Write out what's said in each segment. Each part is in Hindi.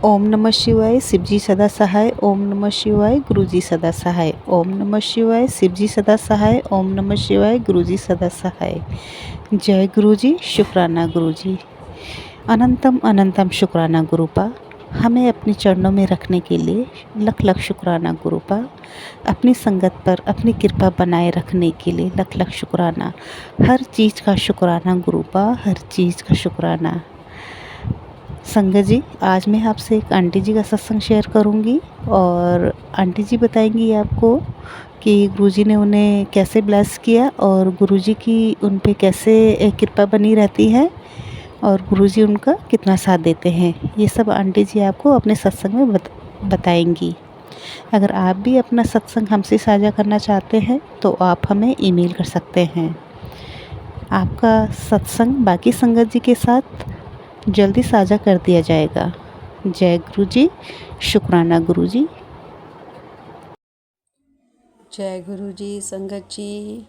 ओम नमः शिवाय, शिवजी सदा सहाय। ओम नमः शिवाय, गुरुजी सदा सहाय। ओम नमः शिवाय, शिवजी सदा सहाय। ओम नमः शिवाय, गुरुजी सदा सहाय। जय गुरुजी, शुक्राना गुरुजी। अनंतम अनंतम शुक्राना गुरुपा, हमें अपने चरणों में रखने के लिए लख लख शुक्राना गुरुपा। अपनी संगत पर अपनी कृपा बनाए रखने के लिए लख लख शुक्राना। हर चीज़ का शुक्राना गुरुपा, हर चीज़ का शुक्राना। संगत जी, आज मैं आपसे एक आंटी जी का सत्संग शेयर करूंगी और आंटी जी बताएंगी आपको कि गुरुजी ने उन्हें कैसे ब्लेस किया और गुरुजी की उन पे कैसे कृपा बनी रहती है और गुरुजी उनका कितना साथ देते हैं। ये सब आंटी जी आपको अपने सत्संग में बताएंगी। अगर आप भी अपना सत्संग हमसे साझा करना चाहते हैं तो आप हमें ईमेल कर सकते हैं। आपका सत्संग बाकी संगत जी के साथ जल्दी साझा कर दिया जाएगा। जय गुरु जी, शुक्राना गुरु जी। जय गुरु जी। संगत जी,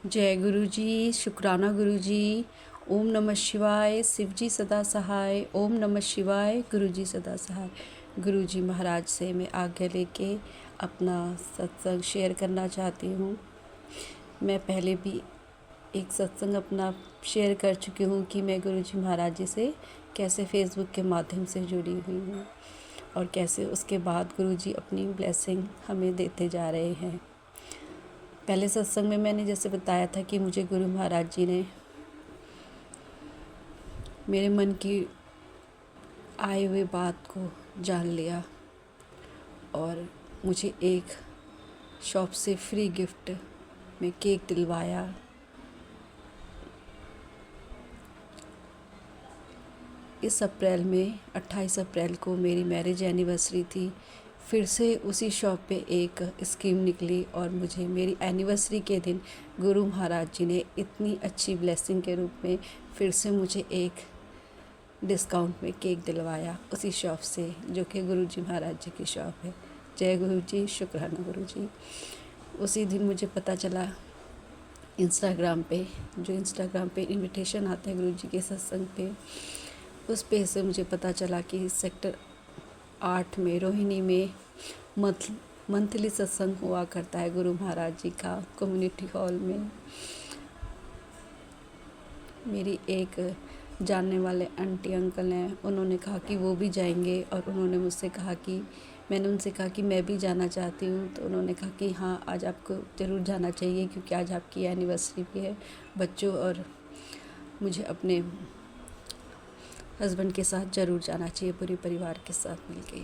जय गुरु जी, शुक्राना गुरु जी। ओम नमः शिवाय, शिव जी सदा सहाय। ओम नमः शिवाय, गुरु जी सदा सहाय। गुरु जी महाराज से मैं आज्ञा लेके अपना सत्संग शेयर करना चाहती हूँ। मैं पहले भी एक सत्संग अपना शेयर कर चुकी हूँ कि मैं गुरु जी महाराज जी से कैसे फेसबुक के माध्यम से जुड़ी हुई हूँ और कैसे उसके बाद गुरु जी अपनी ब्लेसिंग हमें देते जा रहे हैं। पहले सत्संग में मैंने जैसे बताया था कि मुझे गुरु महाराज जी ने मेरे मन की आए हुए बात को जान लिया और मुझे एक शॉप से फ्री गिफ्ट में केक दिलवाया। इस अप्रैल में 28 अप्रैल को मेरी मैरिज एनिवर्सरी थी। फिर से उसी शॉप पे एक स्कीम निकली और मुझे मेरी एनिवर्सरी के दिन गुरु महाराज जी ने इतनी अच्छी ब्लेसिंग के रूप में फिर से मुझे एक डिस्काउंट में केक दिलवाया उसी शॉप से, जो कि गुरु जी महाराज जी की शॉप है। जय गुरु जी, शुक्राना गुरु जी। उसी दिन मुझे पता चला इंस्टाग्राम पे इनविटेशन आते हैं गुरु जी के सत्संग पे, उस पे से मुझे पता चला कि सेक्टर 8 में रोहिणी में मंथली सत्संग हुआ करता है गुरु महाराज जी का कम्युनिटी हॉल में। मेरी एक जानने वाले आंटी अंकल हैं, उन्होंने कहा कि वो भी जाएंगे और उन्होंने मुझसे कहा कि मैंने उनसे कहा कि मैं भी जाना चाहती हूँ, तो उन्होंने कहा कि हाँ, आज आपको ज़रूर जाना चाहिए क्योंकि आज आपकी एनिवर्सरी भी है। बच्चों और मुझे अपने हस्बैंड के साथ ज़रूर जाना चाहिए, पूरे परिवार के साथ मिलके।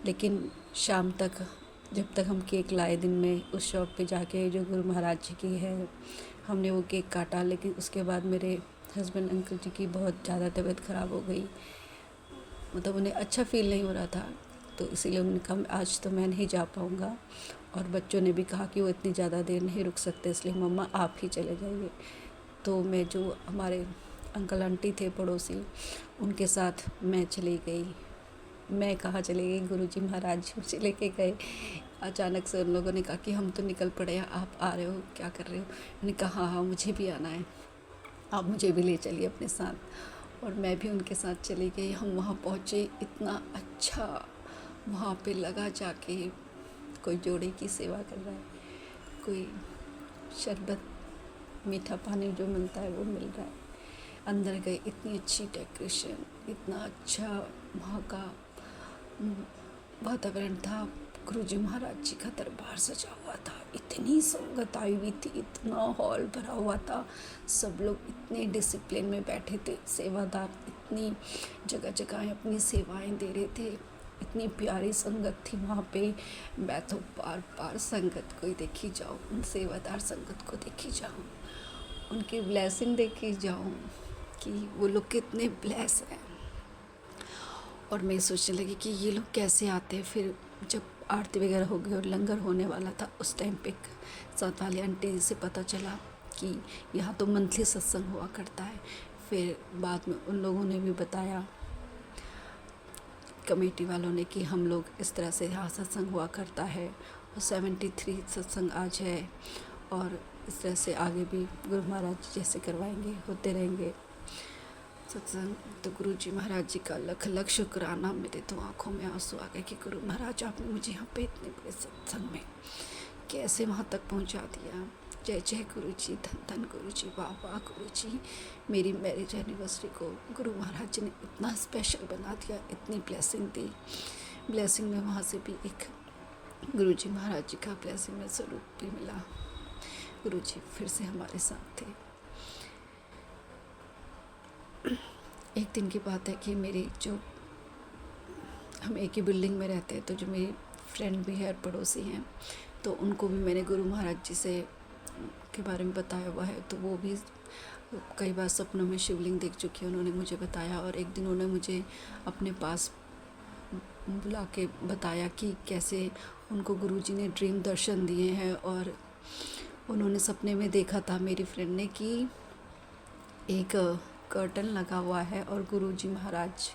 लेकिन शाम तक, जब तक हम केक लाए दिन में उस शॉप पे जाके जो गुरु महाराज जी की है, हमने वो केक काटा। लेकिन उसके बाद मेरे हस्बैंड अंकल जी की बहुत ज़्यादा तबीयत ख़राब हो गई, मतलब उन्हें अच्छा फील नहीं हो रहा था, तो इसीलिए उन्होंने कहा आज तो मैं नहीं जा पाऊँगा। और बच्चों ने भी कहा कि वो इतनी ज़्यादा देर नहीं रुक सकते, इसलिए मम्मा आप ही चले जाइए। तो मैं जो हमारे अंकल आंटी थे पड़ोसी, उनके साथ मैं चली गई। मैं कहाँ चली गई, गुरुजी महाराज जी मुझे लेके गए। अचानक से उन लोगों ने कहा कि हम तो निकल पड़े हैं, आप आ रहे हो, क्या कर रहे हो? मैंने कहा हाँ हाँ, मुझे भी आना है, आप मुझे भी ले चलिए अपने साथ। और मैं भी उनके साथ चली गई। हम वहाँ पहुँचे, इतना अच्छा वहाँ पे लगा जाके कोई जोड़े की सेवा कर रहा है, कोई शरबत मीठा पानी जो मिलता है वो मिल रहा है। अंदर गए, इतनी अच्छी डेकोरेशन, इतना अच्छा वहाँ का वातावरण था। गुरुजी महाराज जी का दरबार सजा हुआ था, इतनी संगत आई हुई थी, इतना हॉल भरा हुआ था, सब लोग इतने डिसिप्लिन में बैठे थे। सेवादार इतनी जगह जगह अपनी सेवाएं दे रहे थे, इतनी प्यारी संगत थी वहाँ पे। मैं तो बार बार संगत को ही देखी जाऊँ, उन सेवादार संगत को देखी जाऊँ, उनकी ब्लेसिंग देखी जाऊँ कि वो लोग कितने ब्लेस हैं। और मैं सोचने लगी कि ये लोग कैसे आते हैं। फिर जब आरती वगैरह हो गई और लंगर होने वाला था, उस टाइम पे साथ वाले आंटी जी से पता चला कि यहाँ तो मंथली सत्संग हुआ करता है। फिर बाद में उन लोगों ने भी बताया, कमेटी वालों ने, कि हम लोग इस तरह से यहाँ सत्संग हुआ करता है और 73 सत्संग आज है और इस तरह से आगे भी गुरु महाराज जी जैसे करवाएंगे होते रहेंगे सत्संग। तो गुरु जी महाराज जी का लख लख शुक्राना। मेरे तो आँखों में आंसू आ गए कि गुरु महाराज आपने मुझे यहाँ पे इतने बड़े सत्संग में कैसे वहाँ तक पहुँचा दिया। जय जय गुरु जी, धन धन गुरु जी, वाह वाह गुरु जी। मेरी मैरिज एनिवर्सरी को गुरु महाराज जी ने इतना स्पेशल बना दिया, इतनी ब्लेसिंग दी। ब्लेसिंग में वहाँ से भी एक गुरु जी महाराज जी का ब्लेसिंग में स्वरूप भी मिला। गुरु जी फिर से हमारे साथ थे। एक दिन की बात है कि मेरी जो हम एक ही बिल्डिंग में रहते हैं, तो जो मेरी फ्रेंड भी है और पड़ोसी हैं, तो उनको भी मैंने गुरु महाराज जी से के बारे में बताया हुआ है। तो वो भी कई बार सपनों में शिवलिंग देख चुकी है, उन्होंने मुझे बताया। और एक दिन उन्होंने मुझे अपने पास बुला के बताया कि कैसे उनको गुरुजी ने ड्रीम दर्शन दिए हैं, और उन्होंने सपने में देखा था मेरी फ्रेंड ने कि एक कर्टन लगा हुआ है और गुरुजी महाराज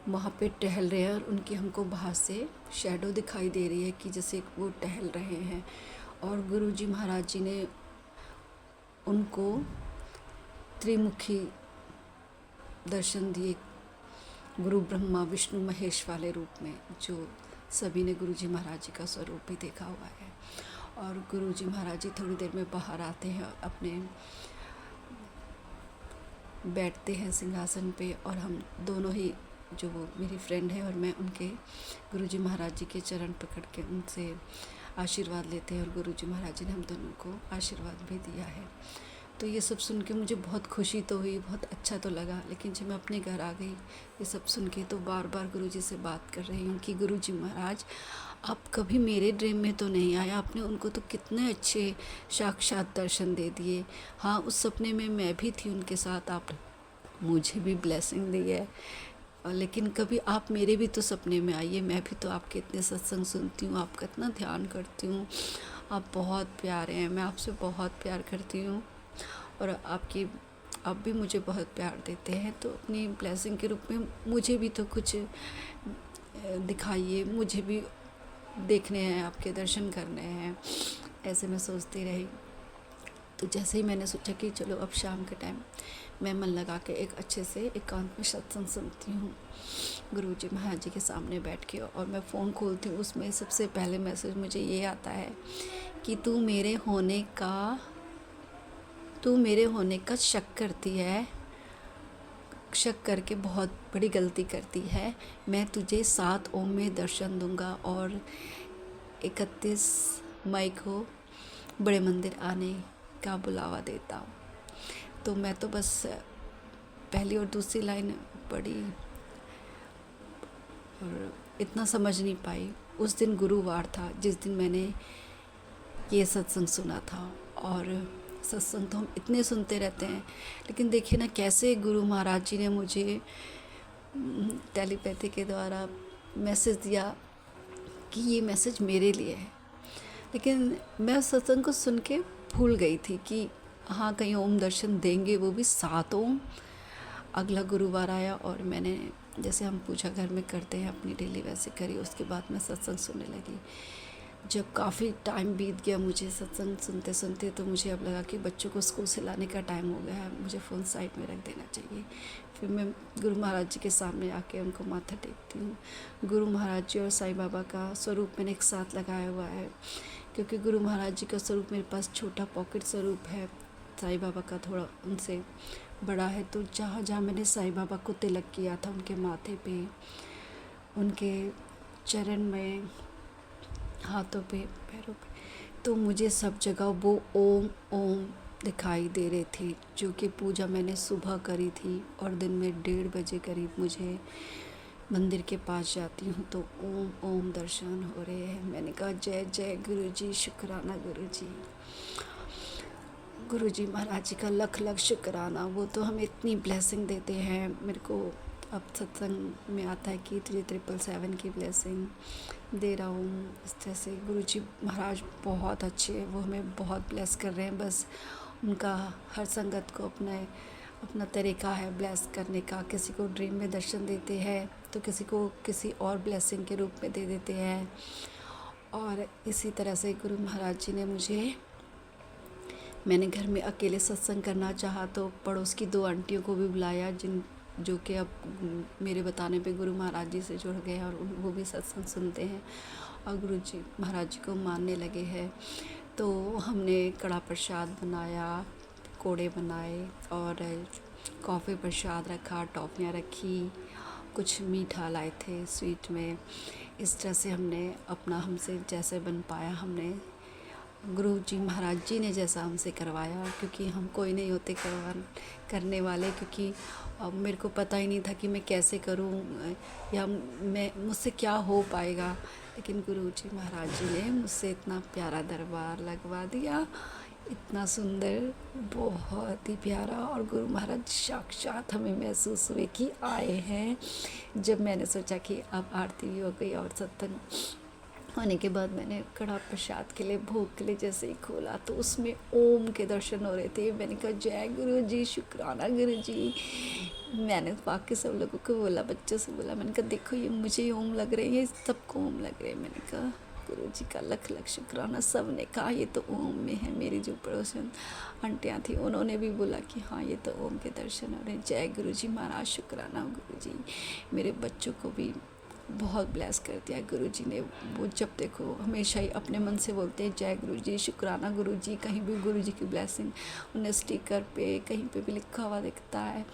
वहाँ पे टहल रहे हैं, और उनकी हमको बाहर से शैडो दिखाई दे रही है कि जैसे वो टहल रहे हैं। और गुरुजी महाराज जी ने उनको त्रिमुखी दर्शन दिए, गुरु ब्रह्मा विष्णु महेश वाले रूप में, जो सभी ने गुरुजी महाराज जी का स्वरूप भी देखा हुआ है। और गुरुजी महाराज जी थोड़ी देर में बाहर आते हैं, अपने बैठते हैं सिंहासन पे, और हम दोनों ही, जो वो मेरी फ्रेंड है और मैं, उनके गुरुजी महाराज जी के चरण पकड़ के उनसे आशीर्वाद लेते हैं। और गुरुजी महाराज जी ने हम दोनों को आशीर्वाद भी दिया है। तो ये सब सुन के मुझे बहुत खुशी तो हुई, बहुत अच्छा तो लगा। लेकिन जब मैं अपने घर आ गई ये सब सुन के, तो बार बार गुरुजी से बात कर रही हूँ कि गुरुजी महाराज आप कभी मेरे ड्रीम में तो नहीं आया, आपने उनको तो कितने अच्छे साक्षात दर्शन दे दिए। हाँ, उस सपने में मैं भी थी उनके साथ, आप मुझे भी ब्लेसिंग दी है, लेकिन कभी आप मेरे भी तो सपने में आइए। मैं भी तो आपके इतने सत्संग सुनती हूँ, आपका इतना ध्यान करती हूँ, आप बहुत प्यारे हैं, मैं आपसे बहुत प्यार करती हूँ, और आप भी मुझे बहुत प्यार देते हैं। तो अपनी ब्लेसिंग के रूप में मुझे भी तो कुछ दिखाइए, मुझे भी देखने हैं, आपके दर्शन करने हैं। ऐसे मैं सोचती रही। तो जैसे ही मैंने सोचा कि चलो अब शाम के टाइम मैं मन लगा के एक अच्छे से एकांत में सत्संग सुनती हूँ गुरुजी महाराज जी के सामने बैठ के, और मैं फ़ोन खोलती हूँ, उसमें सबसे पहले मैसेज मुझे ये आता है कि तू मेरे होने का शक करती है, शक करके बहुत बड़ी गलती करती है। मैं तुझे 7 ओम में दर्शन दूंगा, और 31 मई को बड़े मंदिर आने का बुलावा देता हूँ। तो मैं तो बस पहली और दूसरी लाइन पढ़ी और इतना समझ नहीं पाई। उस दिन गुरुवार था जिस दिन मैंने ये सत्संग सुना था। और सत्संग तो हम इतने सुनते रहते हैं, लेकिन देखिए ना कैसे गुरु महाराज जी ने मुझे टेलीपैथी के द्वारा मैसेज दिया कि ये मैसेज मेरे लिए है। लेकिन मैं उस सत्संग को सुन के भूल गई थी कि हाँ, कहीं ओम दर्शन देंगे, वो भी 7 ओम। अगला गुरुवार आया और मैंने, जैसे हम पूजा घर में करते हैं अपनी डेली, वैसे करी। उसके बाद मैं सत्संग सुनने लगी। जब काफ़ी टाइम बीत गया मुझे सत्संग सुनते सुनते, तो मुझे अब लगा कि बच्चों को स्कूल से लाने का टाइम हो गया है, मुझे फ़ोन साइड में रख देना चाहिए। फिर मैं गुरु महाराज जी के सामने आके उनको माथा टेकती हूँ। गुरु महाराज जी और साईं बाबा का स्वरूप मैंने एक साथ लगाया हुआ है, क्योंकि गुरु महाराज जी का स्वरूप मेरे पास छोटा पॉकेट स्वरूप है, साईं बाबा का थोड़ा उनसे बड़ा है। तो जहाँ जहाँ मैंने साईं बाबा को तिलक किया था, उनके माथे पे, उनके चरण में, हाथों पे, पैरों पे, तो मुझे सब जगह वो ओम ओम दिखाई दे रहे थे। जो कि पूजा मैंने सुबह करी थी और दिन में 1:30 बजे करीब मुझे मंदिर के पास जाती हूँ तो ओम ओम दर्शन हो रहे हैं। मैंने कहा जय जय गुरु जी, शुक्राना गुरु जी। गुरु जी महाराज जी का लख लख शुक्राना। वो तो हमें इतनी ब्लेसिंग देते हैं। मेरे को अब सत्संग में आता है कि 3777 की ब्लेसिंग दे रहा हूँ। इस तरह से गुरु जी महाराज बहुत अच्छे हैं, वो हमें बहुत ब्लेस कर रहे हैं। बस उनका हर संगत को अपना तरीका है ब्लेस करने का। किसी को ड्रीम में दर्शन देते हैं तो किसी को किसी और ब्लेसिंग के रूप में दे देते हैं। और इसी तरह से गुरु महाराज जी ने मुझे मैंने घर में अकेले सत्संग करना चाहा तो पड़ोस की 2 आंटियों को भी बुलाया, जो कि अब मेरे बताने पे गुरु महाराज जी से जुड़ गए और वो भी सत्संग सुनते हैं और गुरु जी महाराज जी को मानने लगे हैं। तो हमने कड़ा प्रसाद बनाया, कोड़े बनाए और कॉफ़ी प्रसाद रखा, टॉफ़ियाँ रखी, कुछ मीठा लाए थे स्वीट में। इस तरह से हमने अपना, हमसे जैसे बन पाया हमने, गुरु जी महाराज जी ने जैसा हमसे करवाया, क्योंकि हम कोई नहीं होते करने वाले, क्योंकि अब मेरे को पता ही नहीं था कि मैं कैसे करूं या मैं मुझसे क्या हो पाएगा। लेकिन गुरु जी महाराज जी ने मुझसे इतना प्यारा दरबार लगवा दिया, इतना सुंदर, बहुत ही प्यारा। और गुरु महाराज साक्षात हमें महसूस हुए कि आए हैं। जब मैंने सोचा कि अब आरती भी हो गई और सत्संग होने के बाद मैंने कड़ा प्रसाद के लिए, भोग के लिए जैसे ही खोला तो उसमें ओम के दर्शन हो रहे थे। मैंने कहा जय गुरु जी, शुक्राना गुरु जी। मैंने बाकी सब लोगों को बोला, बच्चों से बोला, मैंने कहा देखो ये मुझे ओम लग रहे हैं, ये सबको ओम लग रहे हैं। मैंने कहा गुरु जी का लख लख शुक्राना। सब ने कहा ये तो ओम में है। मेरी जो पड़ोसन आंटियाँ थी उन्होंने भी बोला कि हाँ ये तो ओम के दर्शन हो रहे हैं। जय गुरु जी महाराज, शुक्राना गुरु जी। मेरे बच्चों को भी बहुत ब्लेस कर दिया गुरु जी ने। वो जब देखो हमेशा ही अपने मन से बोलते हैं जय गुरु जी, शुक्राना गुरु जी। कहीं भी गुरु जी की ब्लेसिंग उन्हें स्टिकर पे कहीं पे भी लिखा हुआ दिखता है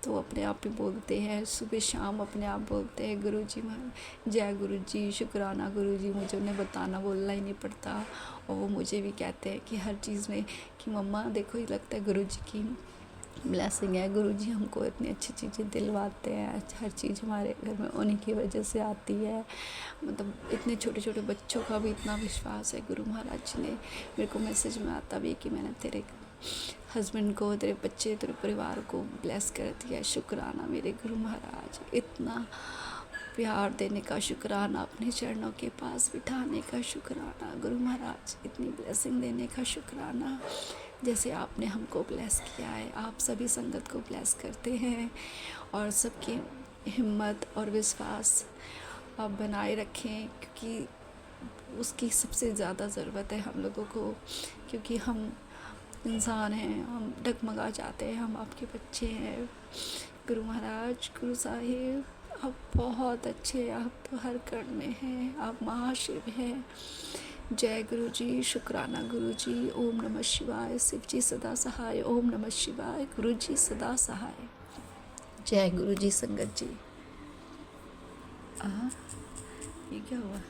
तो अपने आप ही बोलते हैं, सुबह शाम अपने आप बोलते हैं गुरु जी जय गुरु जी, शुक्राना गुरु जी। मुझे उन्हें बताना बोलना ही नहीं पड़ता। और वो मुझे भी कहते हैं कि हर चीज़ में कि मम्मा देखो ये लगता है गुरु जी की ब्लेसिंग है। गुरु जी हमको इतनी अच्छी चीज़ें दिलवाते हैं, हर चीज़ हमारे घर में उन्हीं की वजह से आती है। मतलब इतने छोटे छोटे बच्चों का भी इतना विश्वास है गुरु महाराज जी ने। मेरे को मैसेज में आता भी कि मैंने तेरे हस्बैंड को, तेरे बच्चे, तेरे परिवार को ब्लेस कर दिया। शुक्राना मेरे गुरु महाराज, इतना प्यार देने का शुक्राना, अपने चरणों के पास बिठाने का शुक्राना गुरु महाराज, इतनी ब्लेसिंग देने का शुक्राना। जैसे आपने हमको ब्लेस किया है, आप सभी संगत को ब्लेस करते हैं और सबकी हिम्मत और विश्वास आप बनाए रखें, क्योंकि उसकी सबसे ज़्यादा ज़रूरत है हम लोगों को। क्योंकि हम इंसान हैं, हम डगमगा जाते हैं, हम आपके बच्चे हैं। गुरु महाराज, गुरु साहिब, आप बहुत अच्छे, आप तो हर कण में हैं, आप महाशिव हैं। जय गुरु जी, शुक्राना गुरु जी। ओम नमः शिवाय। शिव जी सदा सहाय। ओम नमः शिवाय। गुरु जी सदा सहाय। जय गुरु जी संगत जी। ये क्या हुआ?